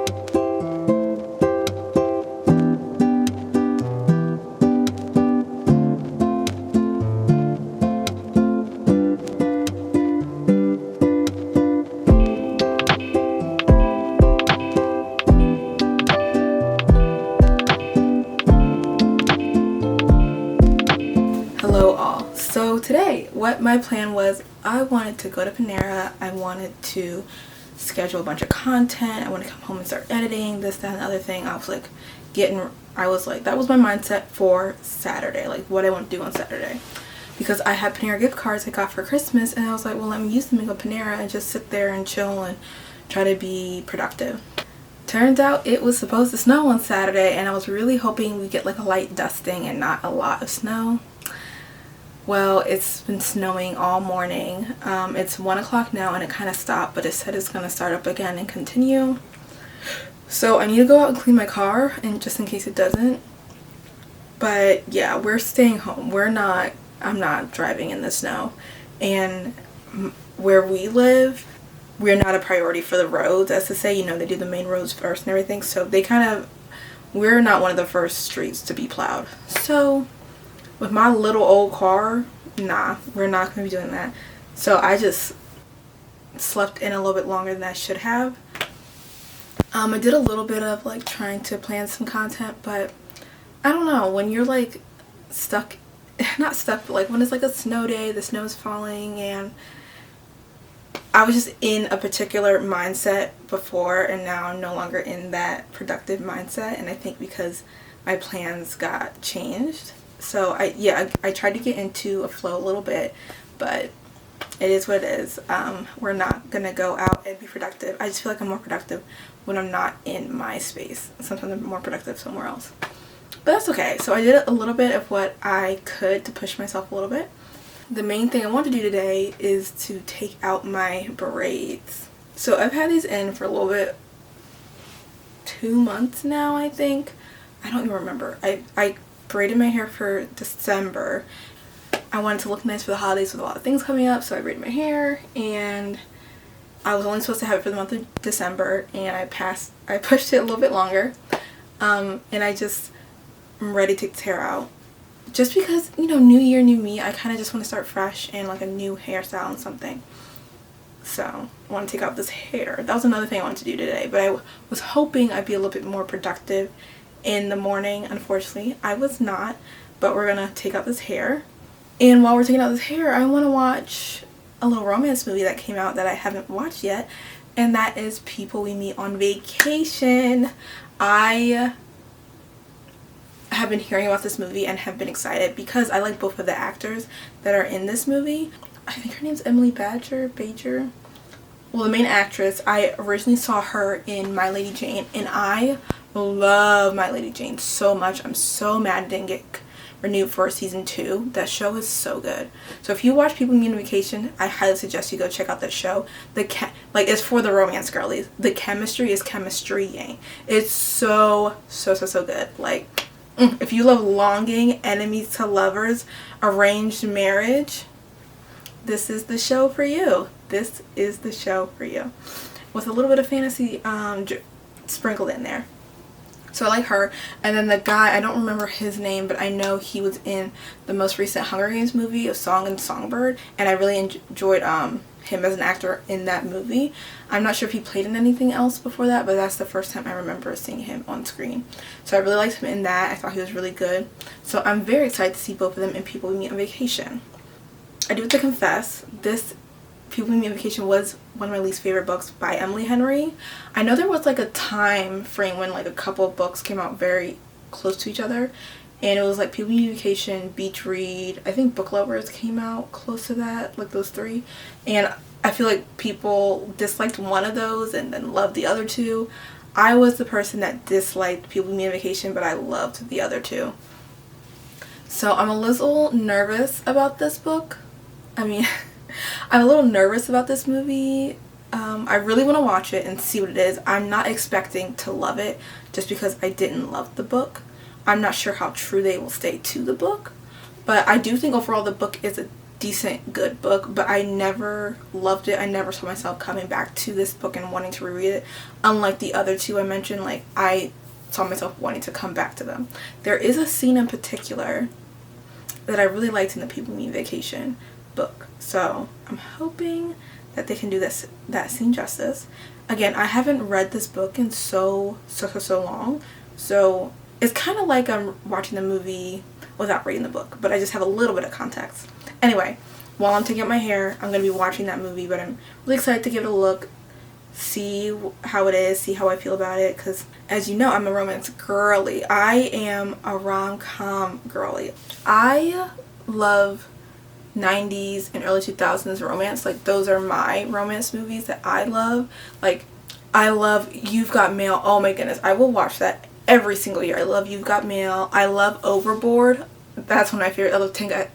Hello all. So today what my plan was, I wanted to go to Panera. I wanted to schedule a bunch of content. I want to come home and start editing this, that, and the other thing. I was like that was my mindset for Saturday, like what I want to do on Saturday, because I had Panera gift cards I got for Christmas, and I was like, well, let me use them and go to Panera and just sit there and chill and try to be productive. Turns out it was supposed to snow on Saturday, and I was really hoping we get like a light dusting and not a lot of snow. Well, it's been snowing all morning. It's 1 o'clock now and it kind of stopped, but it said it's going to start up again and continue. So I need to go out and clean my car, and just in case it doesn't. But yeah, we're staying home. I'm not driving in the snow. And where we live, we're not a priority for the roads. As to say, you know, they do the main roads first and everything. So we're not one of the first streets to be plowed. So with my little old car, nah, we're not going to be doing that. So I just slept in a little bit longer than I should have. I did a little bit of like trying to plan some content, but I don't know, when you're like not stuck, but like when it's like a snow day, the snow is falling, and I was just in a particular mindset before, and now I'm no longer in that productive mindset, and I think because my plans got changed. So I tried to get into a flow a little bit, but it is what it is. We're not gonna go out and be productive. I just feel like I'm more productive when I'm not in my space. Sometimes I'm more productive somewhere else, but that's okay. So I did a little bit of what I could to push myself a little bit. The main thing I want to do today is to take out my braids. So I've had these in for a little bit, 2 months now, I think. I don't even remember. I braided my hair for December. I wanted to look nice for the holidays with a lot of things coming up, so I braided my hair, and I was only supposed to have it for the month of December, and I pushed it a little bit longer, and I just am ready to take the hair out. Just because, you know, new year, new me, I kind of just want to start fresh and like a new hairstyle and something. So I want to take out this hair. That was another thing I wanted to do today, but I was hoping I'd be a little bit more productive in the morning. Unfortunately, I was not, but we're gonna take out this hair. And while we're taking out this hair, I want to watch a little romance movie that came out that I haven't watched yet, and that is People We Meet on Vacation. I have been hearing about this movie and have been excited because I like both of the actors that are in this movie. I think her name's Emily Badger. Well, the main actress, I originally saw her in My Lady Jane, and I love My Lady Jane so much. I'm so mad it didn't get renewed for season 2. That show is so good. So if you watch People Meet on Vacation, I highly suggest you go check out that show. It's for the romance girlies. The chemistry is chemistry-ing. It's so good. Like, if you love longing, enemies to lovers, arranged marriage, this is the show for you. This is the show for you. With a little bit of fantasy sprinkled in there. So I like her. And then the guy, I don't remember his name, but I know he was in the most recent Hunger Games movie of Song and Songbird, and I really enjoyed him as an actor in that movie. I'm not sure if he played in anything else before that, but that's the first time I remember seeing him on screen. So I really liked him in that. I thought he was really good. So I'm very excited to see both of them in People We Meet on Vacation. I do have to confess, this People We Meet on Vacation was one of my least favorite books by Emily Henry. I know there was like a time frame when like a couple of books came out very close to each other, and it was like People We Meet on Vacation, Beach Read, I think Book Lovers came out close to that, like those 3, and I feel like people disliked one of those and then loved the other 2. I was the person that disliked People We Meet on Vacation, but I loved the other 2. So I'm a little nervous about this book. I'm a little nervous about this movie. I really want to watch it and see what it is. I'm not expecting to love it just because I didn't love the book. I'm not sure how true they will stay to the book, but I do think overall the book is decent, good book, but I never loved it. I never saw myself coming back to this book and wanting to reread it. Unlike the other two I mentioned, like, I saw myself wanting to come back to them. There is a scene in particular that I really liked in the People Mean Vacation book, so I'm hoping that they can do that scene justice. Again, I haven't read this book in so long, so it's kind of like I'm watching the movie without reading the book, but I just have a little bit of context. Anyway, while I'm taking out my hair, I'm going to be watching that movie, but I'm really excited to give it a look, see how it is, see how I feel about it, because as you know, I'm a romance girly. I am a rom-com girly. I love 90s and early 2000s romance. Like, those are my romance movies that I love. Like, I love You've Got Mail. Oh my goodness, I will watch that every single year. I love You've Got Mail. I love Overboard. That's one of my favorite. I love 10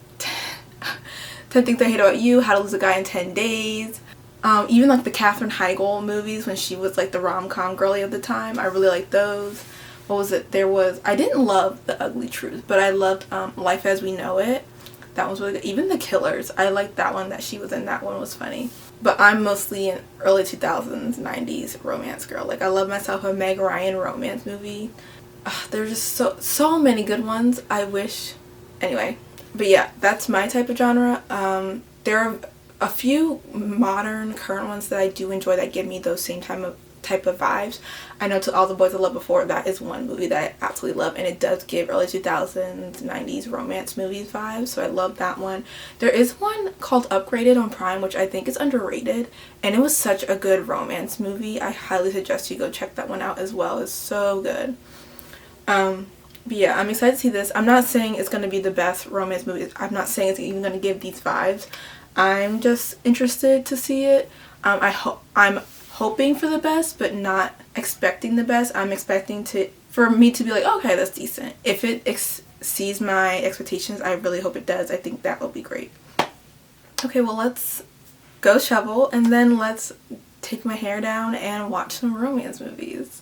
Things I Hate About You, How to Lose a Guy in 10 Days. Even like the Katherine Heigl movies when she was like the rom-com girly of the time. I really like those. What was it? I didn't love The Ugly Truth, but I loved Life as We Know It. That was really good. Even The Killers. I liked that one that she was in. That one was funny. But I'm mostly an early 2000s, 90s romance girl. Like, I love myself a Meg Ryan romance movie. There's just so many good ones. I wish. Anyway. But yeah, that's my type of genre. There are a few modern, current ones that I do enjoy that give me those same type of vibes. I know To All the Boys I Loved Before, that is one movie that I absolutely love, and it does give early 2000s, 90s romance movies vibes, so I love that one. There is one called Upgraded on Prime, which I think is underrated, and it was such a good romance movie. I highly suggest you go check that one out as well. It's so good. But yeah, I'm excited to see this. I'm not saying it's going to be the best romance movie. I'm not saying it's even going to give these vibes. I'm just interested to see it. I'm hoping for the best, but not expecting the best. I'm expecting for me to be like, okay, that's decent. If it exceeds my expectations, I really hope it does. I think that will be great. Okay, well, let's go shovel, and then let's take my hair down and watch some romance movies.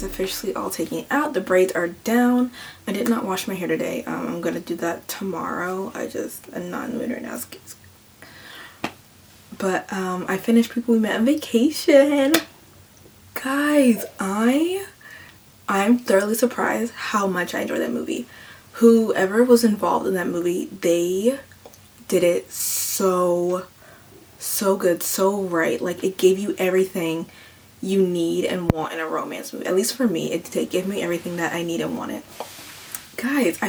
Officially all taken out. The braids are down. I did not wash my hair today. I'm gonna do that tomorrow. I'm not in the mood right now. But I finished People We Met on Vacation. Guys, I'm thoroughly surprised how much I enjoyed that movie. Whoever was involved in that movie, they did it so good, so right. Like, it gave you everything you need and want in a romance movie. At least for me, it gave me everything that I need and wanted. Guys, I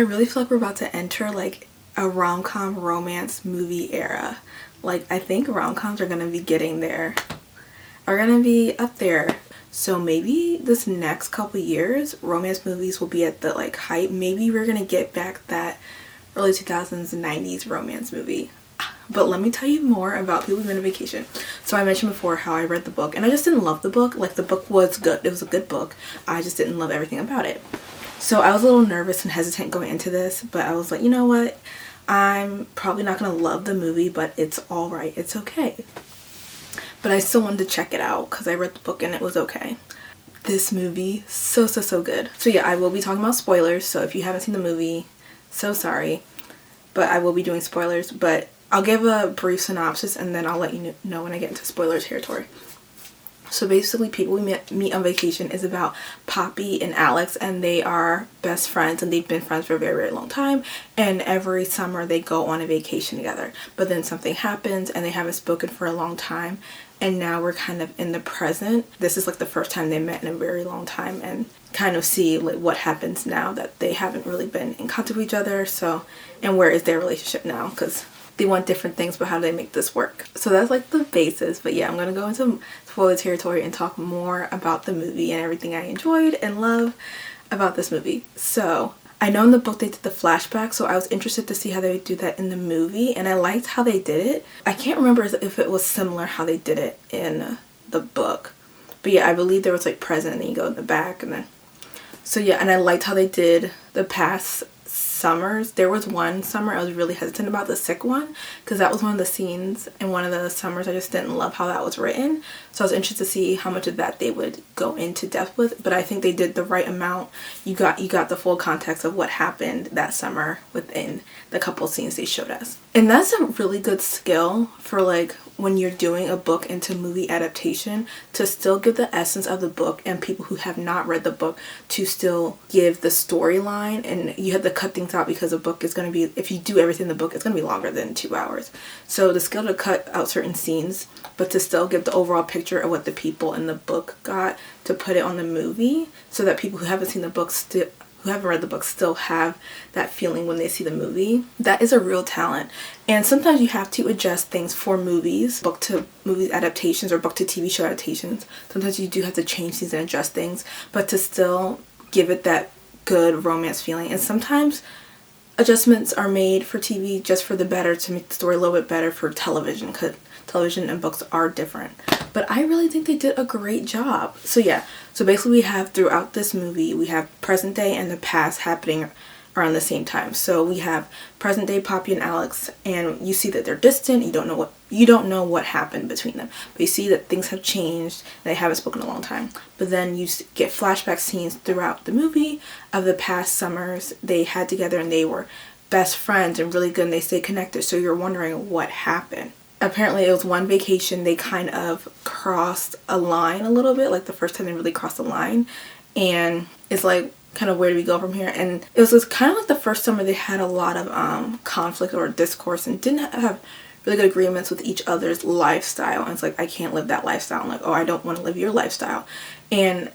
really feel like we're about to enter like a rom-com romance movie era. Like, I think rom-coms are gonna be getting there. Are gonna be up there. So maybe this next couple years, romance movies will be at the like height. Maybe we're gonna get back that early 2000s and 90s romance movie. But let me tell you more about People We've Been on Vacation. So I mentioned before how I read the book, and I just didn't love the book. Like, the book was good. It was a good book. I just didn't love everything about it. So I was a little nervous and hesitant going into this, but I was like, you know what? I'm probably not going to love the movie, but it's all right. It's okay. But I still wanted to check it out because I read the book and it was okay. This movie, so good. So yeah, I will be talking about spoilers. So if you haven't seen the movie, so sorry. But I will be doing spoilers. But I'll give a brief synopsis and then I'll let you know when I get into spoiler territory. So basically, People We Meet on Vacation is about Poppy and Alex, and they are best friends, and they've been friends for a very long time, and every summer they go on a vacation together. But then something happens and they haven't spoken for a long time, and now we're kind of in the present. This is like the first time they met in a very long time, and kind of see like what happens now that they haven't really been in contact with each other. So, and where is their relationship now, because they want different things, but how do they make this work? So that's like the basis. But yeah, I'm gonna go into spoiler territory and talk more about the movie and everything I enjoyed and love about this movie. So I know in the book they did the flashback, so I was interested to see how they would do that in the movie, and I liked how they did it. I can't remember if it was similar how they did it in the book, but yeah, I believe there was like present and then you go in the back, and then so yeah, and I liked how they did the past summers. There was one summer I was really hesitant about, the sick one, because that was one of the scenes in one of the summers I just didn't love how that was written. So I was interested to see how much of that they would go into depth with, but I think they did the right amount. You got the full context of what happened that summer within the couple scenes they showed us. And that's a really good skill for like when you're doing a book into movie adaptation, to still give the essence of the book, and people who have not read the book to still give the storyline. And you have to cut things out because a book is going to be, if you do everything in the book, it's going to be longer than 2 hours. So the skill to cut out certain scenes, but to still give the overall picture of what the people in the book got, to put it on the movie, so that people who haven't seen the book who haven't read the book still have that feeling when they see the movie. That is a real talent. And sometimes you have to adjust things for movies, book to movie adaptations or book to TV show adaptations. Sometimes you do have to change things and adjust things, but to still give it that good romance feeling. And sometimes adjustments are made for TV just for the better, to make the story a little bit better for television, because television and books are different. But I really think they did a great job. So yeah, so basically we have throughout this movie, we have present day and the past happening around the same time. So we have present day Poppy and Alex, and you see that they're distant. You don't know what happened between them, but you see that things have changed and they haven't spoken in a long time. But then you get flashback scenes throughout the movie of the past summers they had together, and they were best friends and really good, and they stayed connected. So you're wondering what happened. Apparently it was one vacation they kind of crossed a line a little bit, like the first time they really crossed a line, and it's like, kind of where do we go from here? And it was kind of like the first summer they had a lot of conflict or discourse and didn't have really good agreements with each other's lifestyle. And it's like, I can't live that lifestyle. I'm like, oh, I don't want to live your lifestyle. And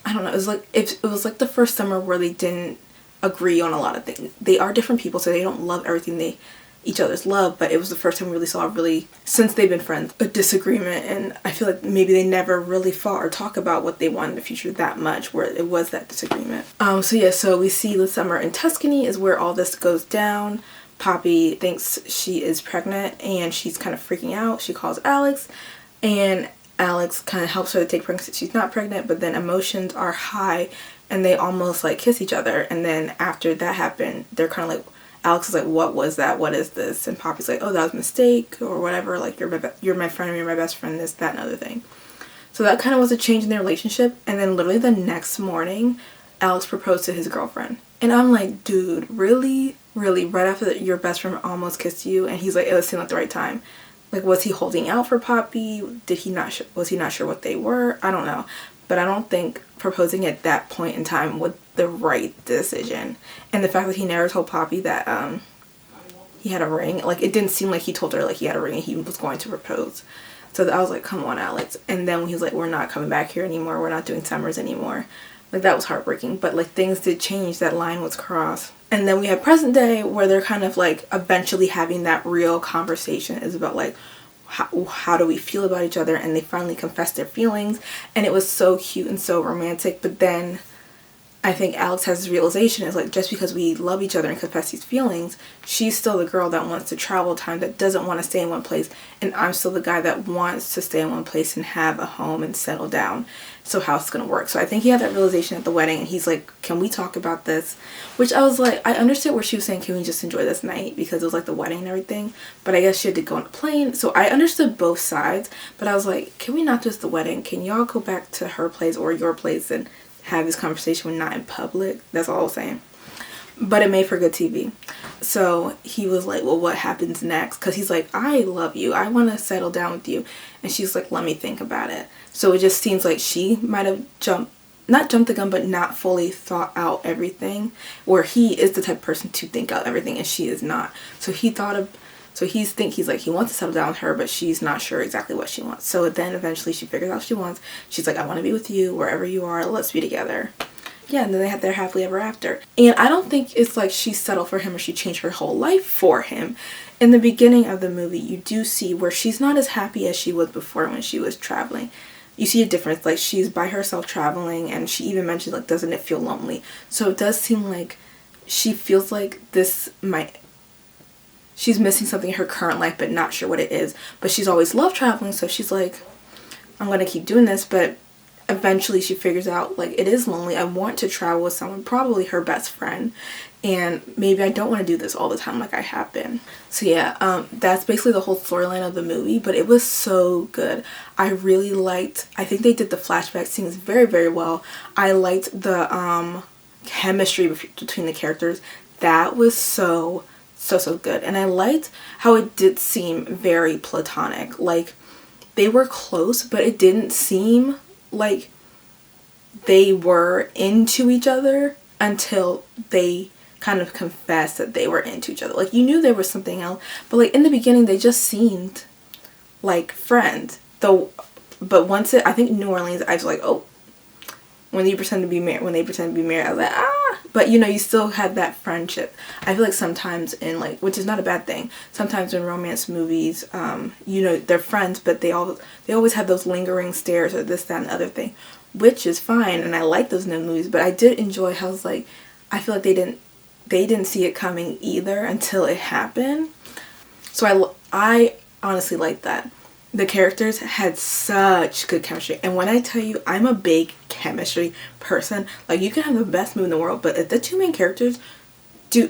I don't know, it was like the first summer where they didn't agree on a lot of things. They are different people, so they don't love everything each other's love, but it was the first time we really saw since they've been friends, a disagreement. And I feel like maybe they never really fought or talk about what they want in the future that much, where it was that disagreement. So yeah, so we see the summer in Tuscany is where all this goes down. Poppy thinks she is pregnant and she's kind of freaking out. She calls Alex, and Alex kind of helps her to take pregnancy. She's not pregnant, but then emotions are high and they almost like kiss each other. And then after that happened, they're kind of like, Alex is like, what was that? What is this? And Poppy's like, oh, that was a mistake or whatever. Like, you're my friend, you're my best friend, this, that, and other thing. So that kind of was a change in their relationship. And then literally the next morning, Alex proposed to his girlfriend. And I'm like, dude, really? Really? Right after your best friend almost kissed you? And he's like, it seemed like the right time. Like, was he holding out for Poppy? Was he not sure what they were? I don't know. But I don't think proposing at that point in time was the right decision. And the fact that he never told Poppy that he had a ring, like, it didn't seem like he told her like he had a ring and he was going to propose. So I was like, come on, Alex. And then when he was like, we're not coming back here anymore, we're not doing summers anymore, like, that was heartbreaking. But like, things did change, that line was crossed. And then we have present day, where they're kind of like eventually having that real conversation is about like, how do we feel about each other, and they finally confessed their feelings, and it was so cute and so romantic. But then I think Alex has this realization is like, just because we love each other and confess these feelings, she's still the girl that wants to travel time, that doesn't want to stay in one place, and I'm still the guy that wants to stay in one place and have a home and settle down. So how's it's gonna work? So I think he had that realization at the wedding, and he's like, can we talk about this? Which I was like, I understood where she was saying, can we just enjoy this night, because it was like the wedding and everything, but I guess she had to go on a plane. So I understood both sides, but I was like, can we not just the wedding? Can y'all go back to her place or your place and have this conversation when not in public? That's all I was saying. But it made for good TV. So he was like, well, what happens next? Because he's like, I love you, I want to settle down with you. And she's like, let me think about it. So it just seems like she might have not jumped the gun, but not fully thought out everything, where he is the type of person to think out everything and she is not. So he wants to settle down with her, but she's not sure exactly what she wants. So then eventually she figures out what she wants. She's like, I want to be with you wherever you are, let's be together. Yeah, and then they had their happily ever after. And I don't think it's like she settled for him or she changed her whole life for him. In the beginning of the movie, you do see where she's not as happy as she was before when she was traveling. You see a difference, like she's by herself traveling, and she even mentioned like, doesn't it feel lonely? So it does seem like she feels like she's missing something in her current life, but not sure what it is. But she's always loved traveling, so she's like, I'm gonna keep doing this. But eventually she figures out, like, it is lonely. I want to travel with someone, probably her best friend, and maybe I don't want to do this all the time like I have been. So yeah, that's basically the whole storyline of the movie, but it was so good. I really liked, I think they did the flashback scenes very, very well. I liked the chemistry between the characters. That was so good. And I liked how it did seem very platonic. Like, they were close, but it didn't seem like they were into each other until they kind of confessed that they were into each other. Like, you knew there was something else, but like in the beginning they just seemed like friends. But once I think New Orleans, I was like, oh, when they pretend to be married, I was like, ah. But you know, you still had that friendship. I feel like sometimes in, like, which is not a bad thing, sometimes in romance movies, you know, they're friends, but they always have those lingering stares or this, that, and the other thing, which is fine, and I like those in the movies. But I did enjoy how it's like, I feel like they didn't see it coming either until it happened. So I honestly like that. The characters had such good chemistry, and when I tell you, I'm a big chemistry person. Like, you can have the best movie in the world, but if the two main characters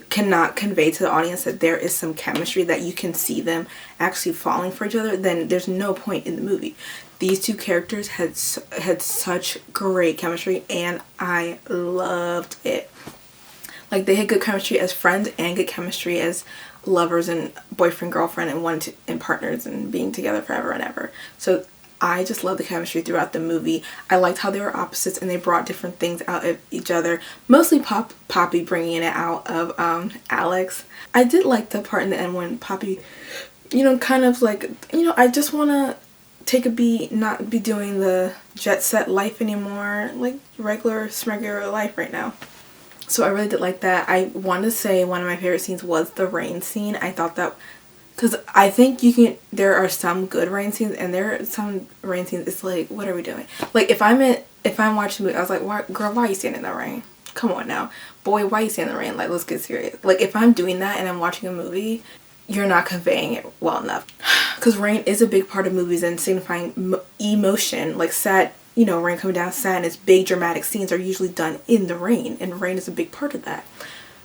cannot convey to the audience that there is some chemistry, that you can see them actually falling for each other, then there's no point in the movie. These two characters had such great chemistry, and I loved it. Like, they had good chemistry as friends and good chemistry as lovers and boyfriend, girlfriend, and partners and being together forever and ever. So I just love the chemistry throughout the movie. I liked how they were opposites and they brought different things out of each other. Mostly Poppy bringing it out of Alex. I did like the part in the end when Poppy, you know, kind of like, you know, I just want to take a beat, not be doing the jet set life anymore, like regular smegular life right now. So I really did like that. I want to say one of my favorite scenes was the rain scene. I thought that, because I think there are some good rain scenes, and there are some rain scenes it's like, what are we doing? Like, if I'm watching a movie, I was like, girl, why are you standing in the rain? Come on now. Boy, why are you standing in the rain? Like, let's get serious. Like, if I'm doing that and I'm watching a movie, you're not conveying it well enough. Because rain is a big part of movies and signifying emotion, like sad. You know, rain coming down, sadness, big dramatic scenes are usually done in the rain, and rain is a big part of that.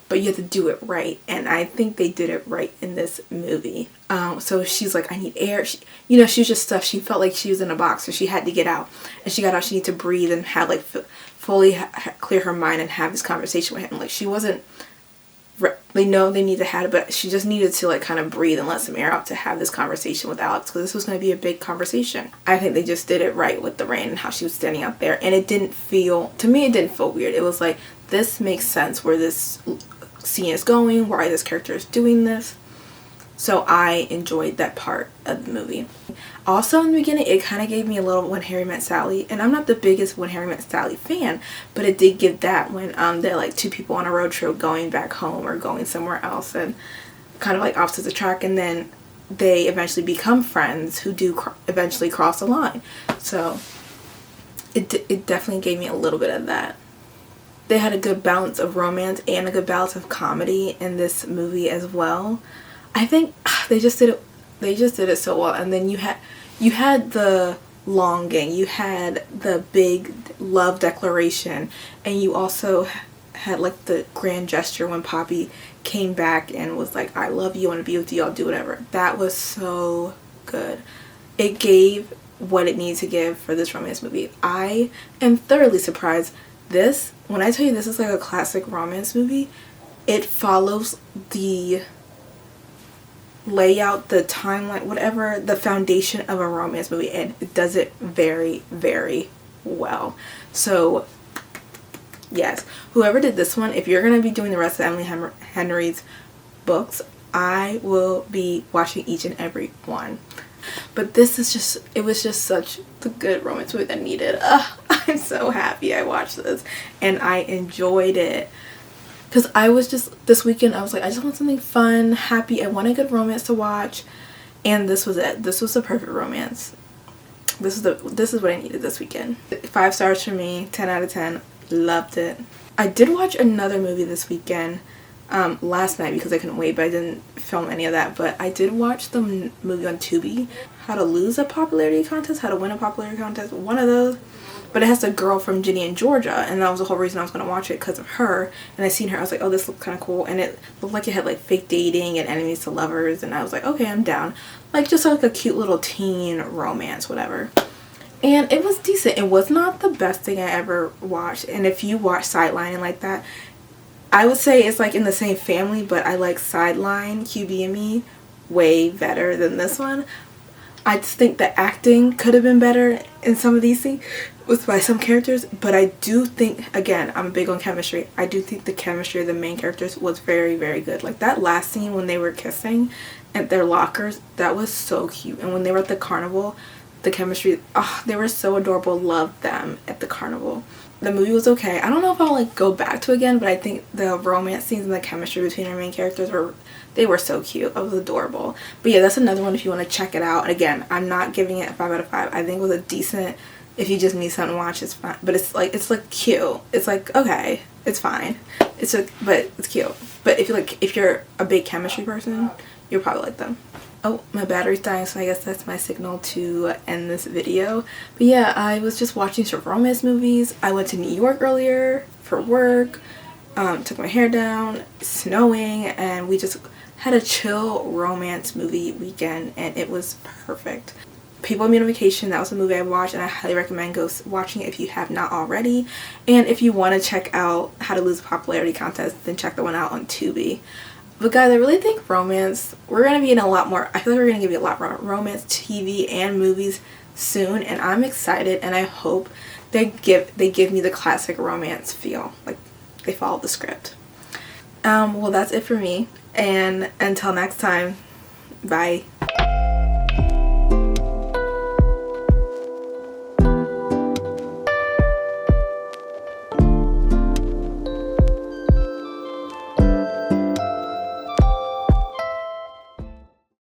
But you have to do it right, and I think they did it right in this movie. So she's like, I need air. She was just stuff. She felt like she was in a box, so she had to get out. And she got out, she needed to breathe and have, like, fully clear her mind and have this conversation with him. Like, she wasn't, they know they need to have it, but she just needed to, like, kind of breathe and let some air out to have this conversation with Alex, because this was going to be a big conversation. I think they just did it right with the rain and how she was standing out there, and it didn't feel weird. It was like, this makes sense where this scene is going, why this character is doing this. So I enjoyed that part of the movie. Also, in the beginning, it kind of gave me a little When Harry Met Sally, and I'm not the biggest When Harry Met Sally fan, but it did give that when they're like two people on a road trip going back home or going somewhere else, and kind of like opposites attract. And then they eventually become friends who do eventually cross the line. So it definitely gave me a little bit of that. They had a good balance of romance and a good balance of comedy in this movie as well. I think they just did it so well. And then you had the longing, you had the big love declaration, and you also had like the grand gesture when Poppy came back and was like, I love you, I want to be with you, I'll do whatever. That was so good. It gave what it needed to give for this romance movie. I am thoroughly surprised. When I tell you this is like a classic romance movie, it follows the layout, the timeline, whatever, the foundation of a romance movie, and it does it very, very well. So yes, whoever did this one, if you're going to be doing the rest of Emily Henry's books, I will be watching each and every one. But it was just such the good romance movie that I needed. I'm so happy I watched this and I enjoyed it. Because I was just, this weekend, I was like, I just want something fun, happy. I want a good romance to watch. And this was it. This was the perfect romance. This is what I needed this weekend. 5 stars for me, 10 out of 10. Loved it. I did watch another movie this weekend, last night because I couldn't wait, but I didn't film any of that. But I did watch the movie on Tubi, How to Lose a Popularity Contest, How to Win a Popularity Contest, one of those. But it has the girl from Ginny and Georgia, and that was the whole reason I was going to watch it, because of her. And I seen her, I was like, oh, this looks kind of cool. And it looked like it had like fake dating and enemies to lovers, and I was like, okay, I'm down. Like just like a cute little teen romance, whatever. And it was decent. It was not the best thing I ever watched. And if you watch Sideline and like that, I would say it's like in the same family, but I like Sideline, QB and Me, way better than this one. I just think the acting could have been better in some of these things by some characters, but I do think, again, I'm big on chemistry. I do think the chemistry of the main characters was very, very good. Like that last scene when they were kissing at their lockers, that was so cute. And when they were at the carnival, the chemistry, they were so adorable. Loved them at the carnival. The movie was okay. I don't know if I'll like go back to it again, but I think the romance scenes and the chemistry between our main characters were so cute. It was adorable. But yeah, that's another one if you want to check it out. And again, I'm not giving it a 5 out of 5. I think it was a decent, if you just need something to watch, it's fine. But it's like cute. It's like, okay, it's fine. But it's cute. But if you're a big chemistry person, you'll probably like them. Oh, my battery's dying, so I guess that's my signal to end this video. But yeah, I was just watching some romance movies. I went to New York earlier for work, took my hair down, snowing, and we just had a chill romance movie weekend, and it was perfect. People and Me on Vacation, that was a movie I watched, and I highly recommend watching it if you have not already. And if you want to check out How to Lose a Popularity Contest, then check that one out on Tubi. But guys, I really think romance, we're going to be in a lot more, I feel like we're going to give you a lot more romance TV and movies soon, and I'm excited, and I hope they give me the classic romance feel, like they follow the script. Well, that's it for me, and until next time, bye.